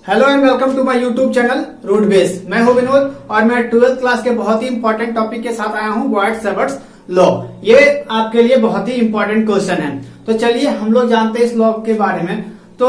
Hello and welcome to my YouTube channel root base. मैं हूं विनोद और मैं 12th क्लास के बहुत ही इंपॉर्टेंट टॉपिक के साथ आया हूं, वायर्ड-सेवर्ट्स लॉ। ये आपके लिए बहुत ही इंपॉर्टेंट क्वेश्चन है। तो चलिए हम लोग जानते हैं इस लॉ के बारे में। तो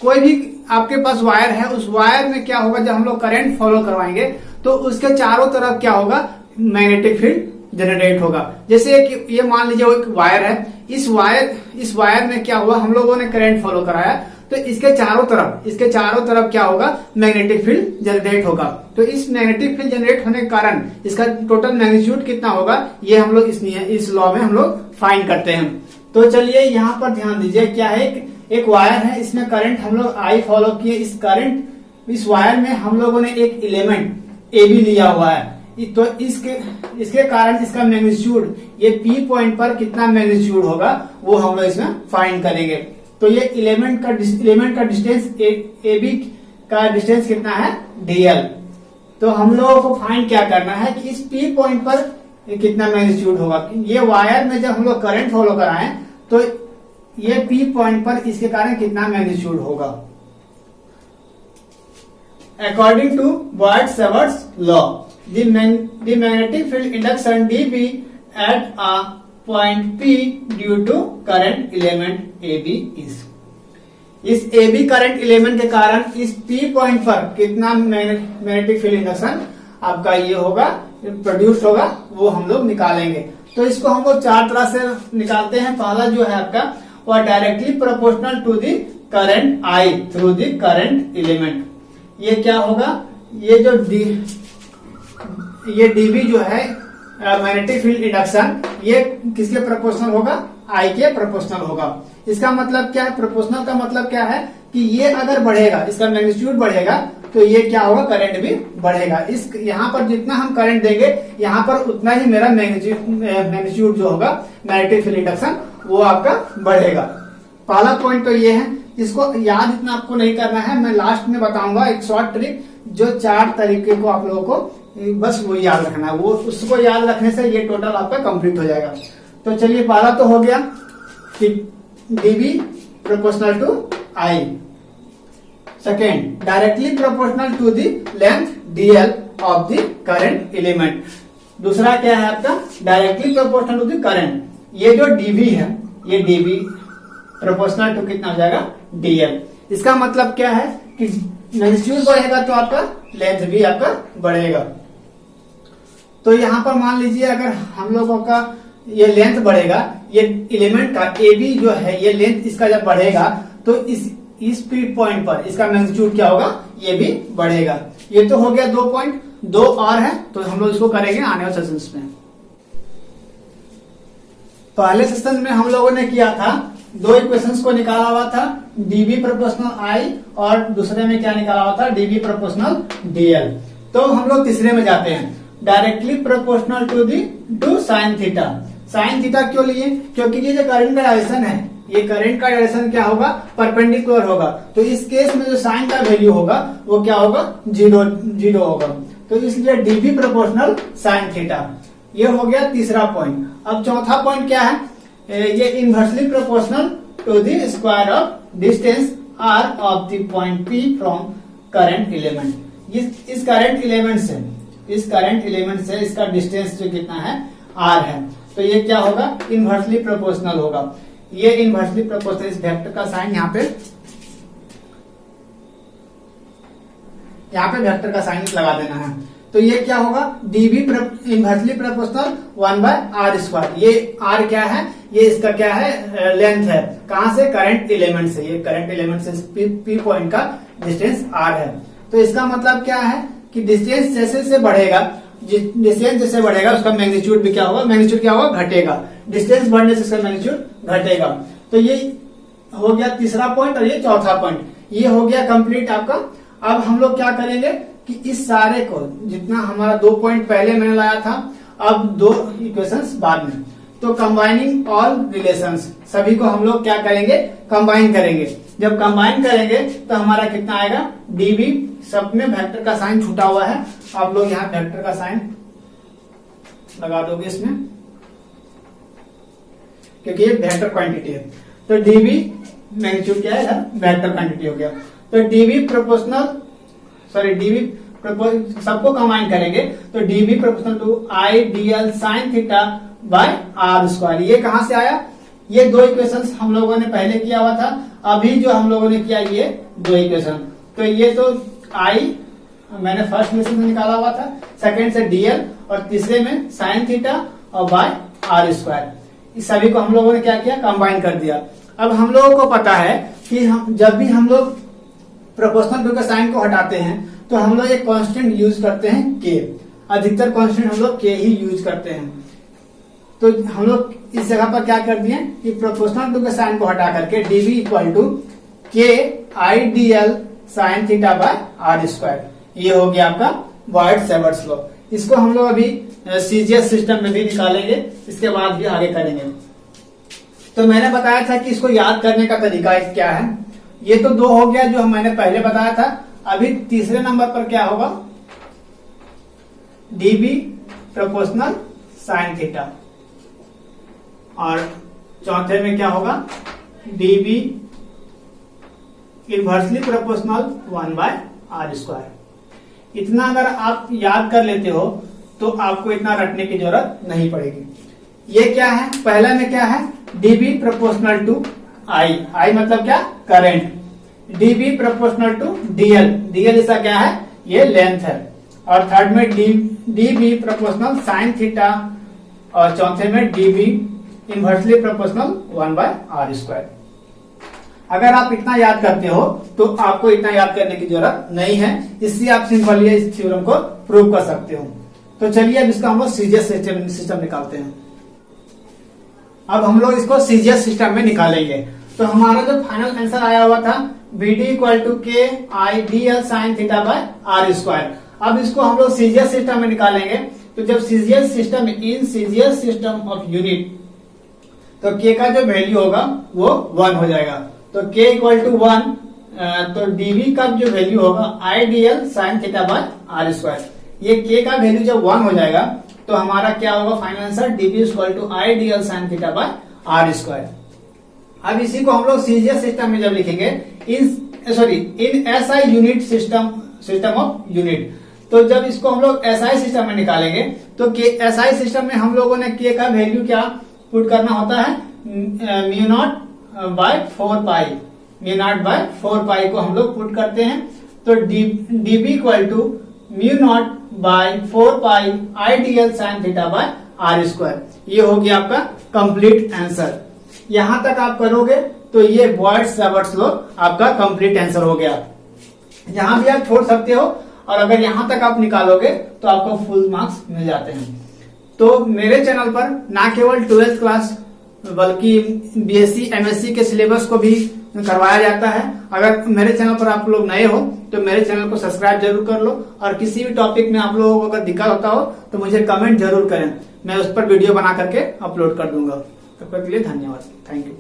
कोई भी आपके पास वायर है, उस वायर में क्या होगा, जब हम लोग करंट फॉलो करवाएंगे तो उसके चारों तरफ क्या होगा, मैग्नेटिक फील्ड जनरेट होगा। जैसे कि ये मान लीजिए वो एक वायर है, इस वायर में क्या हुआ, हम लोगों ने करंट फॉलो कराया तो इसके चारों तरफ क्या होगा, मैग्नेटिक फील्ड जनरेट होगा। तो इस मैग्नेटिक फील्ड जनरेट होने के कारण इसका टोटल मैग्नीट्यूड कितना होगा, ये हम लोग इस लॉ में हम लोग फाइंड करते हैं। तो चलिए यहाँ पर ध्यान दीजिए, क्या है, एक वायर है, इसमें करंट हम लोग आई फॉलो किए। इस वायर में हम लोगों ने एक एलिमेंट ए बी लिया हुआ है, तो इसके कारण इसका मैग्नीट्यूड, ये पी पॉइंट पर कितना मैग्नीट्यूड होगा वो हम लोग इसमें फाइंड करेंगे। तो ये एलिमेंट का डिस्टेंस ए बी का डिस्टेंस कितना है, डीएल। तो हम लोगों को फाइंड क्या करना है कि इस पी पॉइंट पर कितना मैग्नीट्यूड होगा। ये वायर में जब हम लोग करंट फॉलो कराएं तो ये पी पॉइंट पर इसके कारण कितना मैग्नीट्यूड होगा। According to Biot Savart's law, the magnetic field induction dB at a point P due to current element AB is। इस AB करंट एलिमेंट के कारण इस P पॉइंट पर कितना मैग्नेटिक फील्ड इंडक्शन आपका ये होगा, प्रोड्यूस होगा, वो हम लोग निकालेंगे। तो इसको हम लोग चार तरह से निकालते हैं। पहला जो है आपका वह directly proportional to the current I through the current element. ये क्या होगा, ये डीबी जो है मैग्नेटिक फील्ड इंडक्शन, ये किसके प्रोपोर्शनल होगा, आई के प्रोपोर्शनल होगा। इसका मतलब क्या है, प्रोपोर्शनल का मतलब क्या है कि ये अगर बढ़ेगा, इसका मैग्नीट्यूड बढ़ेगा तो ये क्या होगा, करंट भी बढ़ेगा। यहाँ पर जितना हम करंट देंगे यहाँ पर उतना ही मेरा मैग्नीट्यूड जो होगा, मैग्नेटिक फील्ड इंडक्शन, वो आपका बढ़ेगा। पहला पॉइंट तो ये है, इसको याद इतना आपको नहीं करना है, मैं लास्ट में बताऊंगा एक शॉर्ट ट्रिक, जो 4 तरीके को आप लोगों को बस वो याद रखना है। वो उसको याद रखने से ये टोटल आपका कंप्लीट हो जाएगा। तो चलिए पहला तो हो गया कि dB proportional to I. Second, directly proportional to the length dl of the current element. दूसरा क्या है आपका, directly proportional to the current. ये जो डीबी है, ये डीबी प्रोपोर्शनल टू कितना हो जाएगा, डीएल। इसका मतलब क्या है कि मैग्नीट्यूड बढ़ेगा तो आपका लेंथ भी आपका बढ़ेगा। तो यहाँ पर मान लीजिए अगर हम लोगों का ये लेंथ बढ़ेगा, ये एलिमेंट का ए बी जो है, ये लेंथ इसका जब बढ़ेगा तो इस पी पॉइंट पर इसका मैग्नीट्यूड क्या होगा, ये भी बढ़ेगा। ये तो हो गया 2 पॉइंट, 2 और है, तो हम लोग इसको करेंगे आने वाले सेशंस में। पहले सेशन में हम लोगों ने किया था, 2 इक्वेशंस को निकाला हुआ था, डीबी प्रोपोर्शनल आई, और दूसरे में क्या निकाला हुआ था, डीबी प्रोपोर्शनल डीएल। तो हम लोग तीसरे में जाते हैं, directly proportional to sine theta. Sine theta क्यों लिए, क्योंकि ये जो करंट का डायरेक्शन है, ये करंट का डायरेक्शन क्या होगा, परपेंडिकुलर होगा। तो इस केस में जो साइन का वैल्यू होगा वो क्या होगा, 0 होगा। तो इसलिए डीबी प्रोपोर्शनल साइन थीटा। ये हो गया तीसरा पॉइंट। अब चौथा पॉइंट क्या है, ये inversely proportional to the square of distance r of the point P from current element. इस करंट एलिमेंट से इसका डिस्टेंस जो कितना है, आर है, तो ये क्या होगा, इनवर्सली प्रोपोर्शनल होगा। ये इनवर्सली प्रोपोर्शनल, इस वेक्टर का साइन यहाँ पे वेक्टर का साइन लगा देना है। तो ये क्या होगा, डीबी इनवर्सली प्रोपोर्शनल 1/r²। ये r क्या है, ये इसका क्या है, लेंथ है। कहां से, करंट एलिमेंट से। ये करंट एलिमेंट से पी पॉइंट का डिस्टेंस r है। तो इसका मतलब क्या है कि डिस्टेंस जैसे बढ़ेगा उसका मैग्नीट्यूड भी क्या होगा, घटेगा। डिस्टेंस बढ़ने से उसका मैग्नीट्यूड घटेगा। तो ये हो गया तीसरा पॉइंट, और ये चौथा पॉइंट, ये हो गया कंप्लीट आपका। अब हम लोग क्या करेंगे कि इस सारे को, जितना हमारा 2 पॉइंट पहले मैंने लाया था, अब 2 इक्वेशंस बाद में, तो कंबाइनिंग ऑल रिलेशंस, सभी को हम लोग क्या करेंगे, कंबाइन करेंगे। जब कंबाइन करेंगे तो हमारा कितना आएगा, डीबी, सब में वेक्टर का साइन छूटा हुआ है, आप लोग यहाँ वेक्टर का साइन लगा दोगे इसमें, क्योंकि ये वेक्टर क्वांटिटी है। तो डीबी मैग्नीट्यूड क्या है, वेक्टर क्वांटिटी हो गया। तो डीवी प्रोपोर्शनल डीवी सबको कंबाइन करेंगे तो dv proportional to I d l sine theta by r square. ये कहां से आया? ये दो इक्वेशंस हम लोगों ने पहले किया हुआ था, अभी जो हम लोगों ने किया ये दो इक्वेशन। तो ये तो आई मैंने फर्स्ट इक्वेशन से निकाला हुआ था, सेकंड से डीएल और तीसरे में साइन थीटा और बाय आर स्क्वायर। इस सभी को हम लोगों ने क्या किया? कंबाइन कर दिया। अब हम लोगों को पता है कि जब भी हम लोग प्रोपोर्शनल टू के साइन को हटाते हैं तो हम लोग एक कांस्टेंट यूज करते हैं के। अधिकतर कांस्टेंट हम लोग के ही यूज करते हैं। तो हम लोग इस जगह पर क्या कर दिए कि प्रोपोर्शनल टू के साइन को हटा करके DV equal to k I d l sine theta by r square, ये हो गया आपका बॉयड-सैवर्ट्स लॉ। इसको हम लोग अभी सीजीएस सिस्टम में भी निकालेंगे, इसके बाद भी आगे करेंगे। तो मैंने बताया था कि इसको याद करने का तरीका क्या है। ये तो दो हो गया जो मैंने पहले बताया था। अभी तीसरे नंबर पर क्या होगा? डीबी प्रोपोर्शनल साइन थीटा, और चौथे में क्या होगा? DB inversely proportional 1 by r square. इतना अगर आप याद कर लेते हो तो आपको इतना रटने की जरूरत नहीं पड़ेगी। ये क्या है? पहला में क्या है? DB proportional to I, I मतलब क्या? Current. DB proportional to dl, dl इसका क्या है? ये लेंथ है। और थर्ड में डीबी प्रोपोर्शनल साइन थीटा, और चौथे में dB inversely proportional 1 by r square. अगर आप इतना याद करते हो तो आपको इतना याद करने की जरूरत नहीं है, इससे आप सिंपली इस थ्योरम को प्रूव कर सकते हो। तो चलिए अब इसका हम लोग सीजीएस सिस्टम निकालते हैं। अब हम लोग इसको सीजीएस सिस्टम में निकालेंगे। तो हमारा जो फाइनल आंसर आया हुआ था B D equal to k I d l sine theta by r square. अब इसको हम लोग सीजीएस सिस्टम में निकालेंगे। तो जब CGS system in CGS system of unit, तो k का जो वैल्यू होगा वो 1 हो जाएगा। तो k इक्वल टू 1, तो dv का जो वैल्यू होगा I d l sine theta by r square. ये k का वैल्यू जब 1 हो जाएगा तो हमारा क्या होगा final answer? dv equal to I d l sine theta by r square. अब इसी को हम लोग सीजीएस सिस्टम में जब लिखेंगे in SI unit system of unit, तो जब इसको हम लोग एसआई सिस्टम में निकालेंगे तो एसआई सिस्टम में हम लोगों ने k का वैल्यू क्या पुट करना होता है? Mu naught by 4 pi, mu naught by 4 pi को हम लोग पुट करते हैं। तो dB equal to mu naught by 4 pi I d l sine theta by r square. ये हो गया आपका कंप्लीट आंसर। यहां तक आप करोगे तो ये बॉयड-सैवर्ट्स लॉ आपका कंप्लीट आंसर हो गया। यहां भी आप छोड़ सकते हो, और अगर यहां तक आप निकालोगे तो आपको फुल मार्क्स मिल जाते हैं। तो मेरे चैनल पर ना केवल 12th क्लास बल्कि बीएससी एमएससी के सिलेबस को भी करवाया जाता है। अगर मेरे चैनल पर आप लोग नए हो तो मेरे चैनल को सब्सक्राइब जरूर कर लो, और किसी भी टॉपिक में आप लोगों को अगर दिक्कत होता हो तो मुझे कमेंट जरूर करें, मैं उस पर वीडियो बना करके अपलोड कर दूंगा। तब तक के लिए धन्यवाद, थैंक यू।